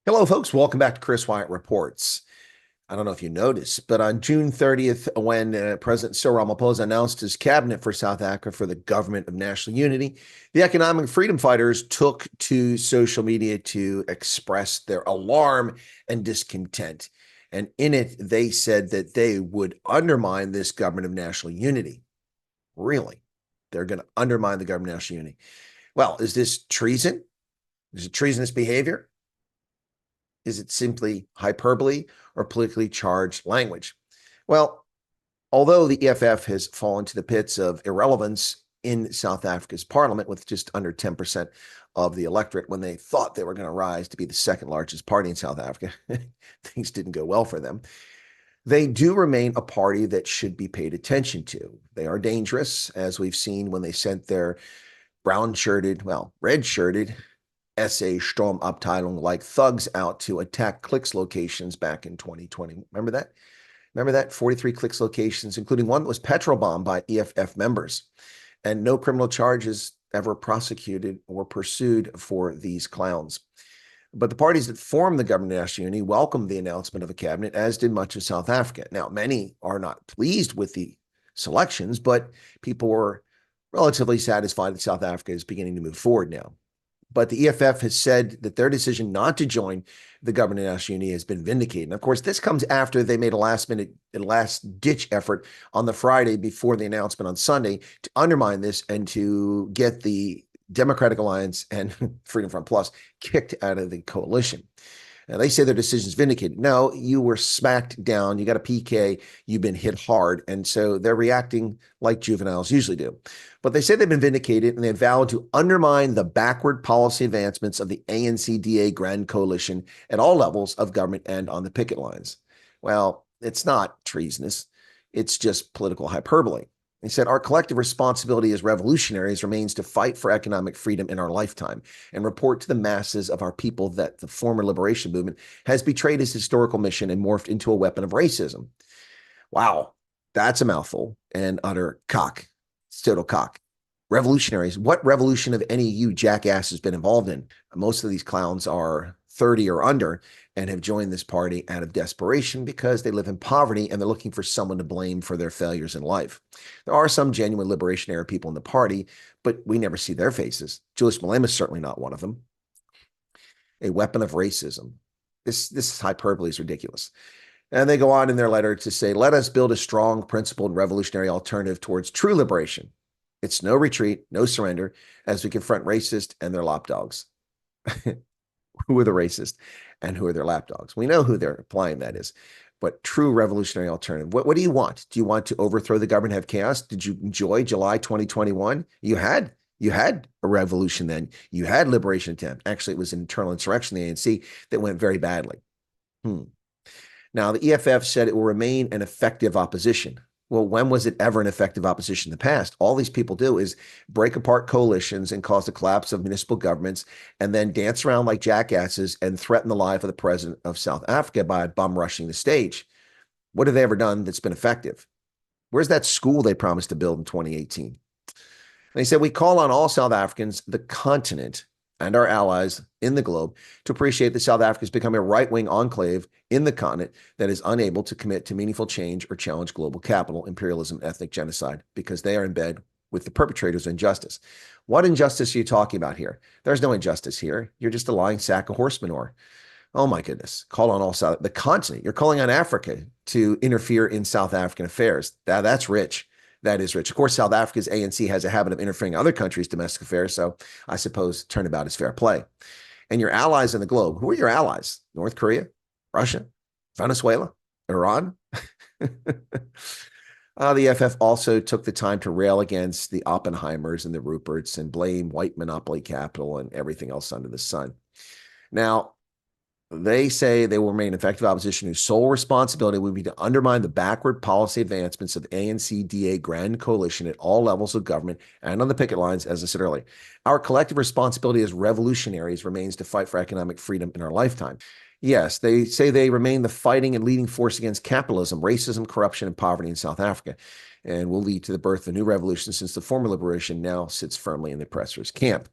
Hello, folks. Welcome back to Chris Wyatt Reports. I don't know if you noticed, but on June 30th, when President Cyril Ramaphosa announced his cabinet for South Africa for the government of national unity, the economic freedom fighters took to social media to express their alarm and discontent. And in it, they said that they would undermine this government of national unity. Really? They're going to undermine the government of national unity. Well, is this treason? Is it treasonous behavior? Is it simply hyperbole or politically charged language? Well, although the EFF has fallen to the pits of irrelevance in South Africa's parliament with just under 10% of the electorate when they thought they were going to rise to be the second largest party in South Africa, things didn't go well for them. They do remain a party that should be paid attention to. They are dangerous, as we've seen when they sent their red-shirted SA Sturmabteilung like thugs out to attack clicks locations back in 2020. Remember that? Remember that? 43 clicks locations, including one that was petrol bombed by EFF members. And no criminal charges ever prosecuted or pursued for these clowns. But the parties that formed the government of national unity welcomed the announcement of a cabinet, as did much of South Africa. Now, many are not pleased with the selections, but people were relatively satisfied that South Africa is beginning to move forward now. But the EFF has said that their decision not to join the government of national unity has been vindicated. And of course, this comes after they made a last-ditch effort on the Friday before the announcement on Sunday to undermine this and to get the Democratic Alliance and Freedom Front Plus kicked out of the coalition. Now, they say their decision is vindicated. No, you were smacked down. You got a PK. You've been hit hard. And so they're reacting like juveniles usually do. But they say they've been vindicated, and they vowed to undermine the backward policy advancements of the ANC-DA Grand Coalition at all levels of government and on the picket lines. Well, it's not treasonous. It's just political hyperbole. He said, our collective responsibility as revolutionaries remains to fight for economic freedom in our lifetime and report to the masses of our people that the former liberation movement has betrayed its historical mission and morphed into a weapon of racism. Wow, that's a mouthful and utter cock. It's total cock. Revolutionaries, what revolution of any of you jackass has been involved in? Most of these clowns are 30 or under and have joined this party out of desperation because they live in poverty and they're looking for someone to blame for their failures in life. There are some genuine liberation era people in the party, but we never see their faces. Julius Malema is certainly not one of them. A weapon of racism. This hyperbole is ridiculous. And they go on in their letter to say, let us build a strong, principled, revolutionary alternative towards true liberation. It's no retreat, no surrender, as we confront racists and their lapdogs. Who are the racists and who are their lapdogs? We know who they're applying that is. But true revolutionary alternative. What do you want? Do you want to overthrow the government, have chaos? Did you enjoy July 2021? You had a revolution then. You had liberation attempt. Actually, it was an internal insurrection in the ANC that went very badly. Now, the EFF said it will remain an effective opposition. Well, when was it ever an effective opposition in the past? All these people do is break apart coalitions and cause the collapse of municipal governments and then dance around like jackasses and threaten the life of the president of South Africa by bum rushing the stage. What have they ever done that's been effective? Where's that school they promised to build in 2018? And they said, we call on all South Africans, the continent, and our allies in the globe to appreciate that South Africa has become a right-wing enclave in the continent that is unable to commit to meaningful change or challenge global capital, imperialism, ethnic genocide, because they are in bed with the perpetrators of injustice. What injustice are you talking about here? There's no injustice here. You're just a lying sack of horse manure. Oh my goodness. Call on all South, the continent. You're calling on Africa to interfere in South African affairs. That's rich. That is rich. Of course, South Africa's ANC has a habit of interfering in other countries' domestic affairs, so I suppose turnabout is fair play. And your allies in the globe, who are your allies? North Korea, Russia, Venezuela, Iran? The EFF also took the time to rail against the Oppenheimers and the Ruperts and blame white monopoly capital and everything else under the sun. Now, they say they will remain effective opposition whose sole responsibility would be to undermine the backward policy advancements of the ANC-DA Grand Coalition at all levels of government and on the picket lines, as I said earlier. Our collective responsibility as revolutionaries remains to fight for economic freedom in our lifetime. Yes, they say they remain the fighting and leading force against capitalism, racism, corruption, and poverty in South Africa, and will lead to the birth of a new revolution since the former liberation now sits firmly in the oppressor's camp.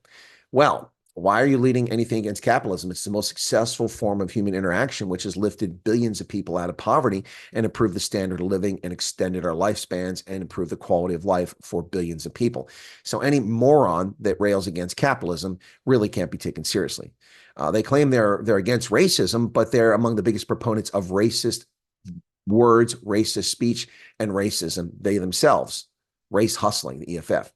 Well, Why are you leading anything against capitalism? It's the most successful form of human interaction, which has lifted billions of people out of poverty and improved the standard of living and extended our lifespans and improved the quality of life for billions of people. So any moron that rails against capitalism really can't be taken seriously. They claim they're against racism, but they're among the biggest proponents of racist words, racist speech, and racism, they themselves. Race hustling, the EFF.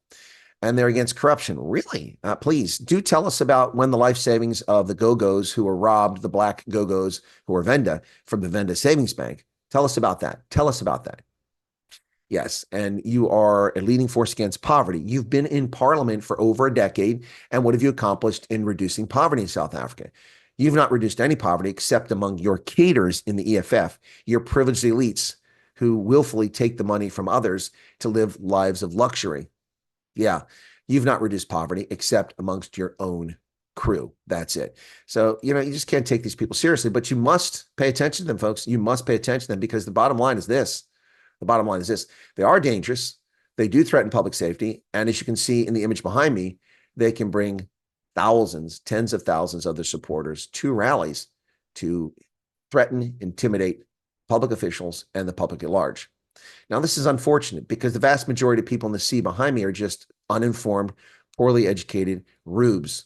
And they're against corruption. Really? Please do tell us about when the life savings of the go-go's who were robbed, the black go-go's who were Venda from the Venda Savings Bank. Tell us about that. Tell us about that. Yes, and you are a leading force against poverty. You've been in parliament for over a decade, and what have you accomplished in reducing poverty in South Africa? You've not reduced any poverty except among your cadres in the EFF, your privileged elites who willfully take the money from others to live lives of luxury. Yeah, you've not reduced poverty except amongst your own crew. That's it. So, you just can't take these people seriously, but you must pay attention to them, folks. You must pay attention to them because the bottom line is this. The bottom line is this. They are dangerous. They do threaten public safety. And as you can see in the image behind me, they can bring thousands, tens of thousands of their supporters to rallies to threaten, intimidate public officials and the public at large. Now, this is unfortunate because the vast majority of people in the sea behind me are just uninformed, poorly educated rubes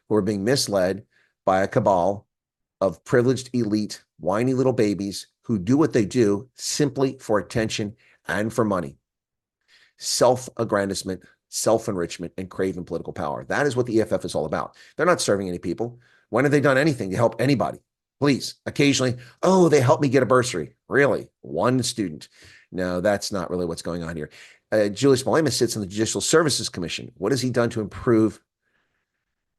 who are being misled by a cabal of privileged elite, whiny little babies who do what they do simply for attention and for money. Self-aggrandizement, self-enrichment, and craving political power. That is what the EFF is all about. They're not serving any people. When have they done anything to help anybody? Please, occasionally, oh, they helped me get a bursary. Really? One student. No, that's not really what's going on here. Julius Malema sits on the Judicial Services Commission. What has he done to improve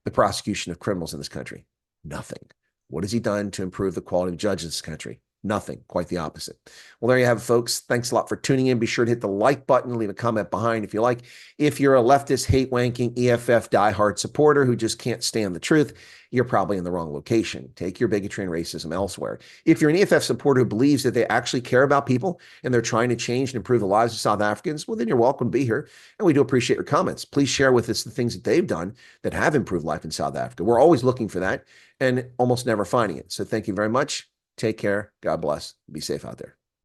the prosecution of criminals in this country? Nothing. What has he done to improve the quality of judges in this country? Nothing. Quite the opposite. Well, there you have it, folks. Thanks a lot for tuning in. Be sure to hit the like button, leave a comment behind if you like. If you're a leftist, hate-wanking, EFF diehard supporter who just can't stand the truth, you're probably in the wrong location. Take your bigotry and racism elsewhere. If you're an EFF supporter who believes that they actually care about people and they're trying to change and improve the lives of South Africans, well, then you're welcome to be here. And we do appreciate your comments. Please share with us the things that they've done that have improved life in South Africa. We're always looking for that and almost never finding it. So thank you very much. Take care. God bless. Be safe out there.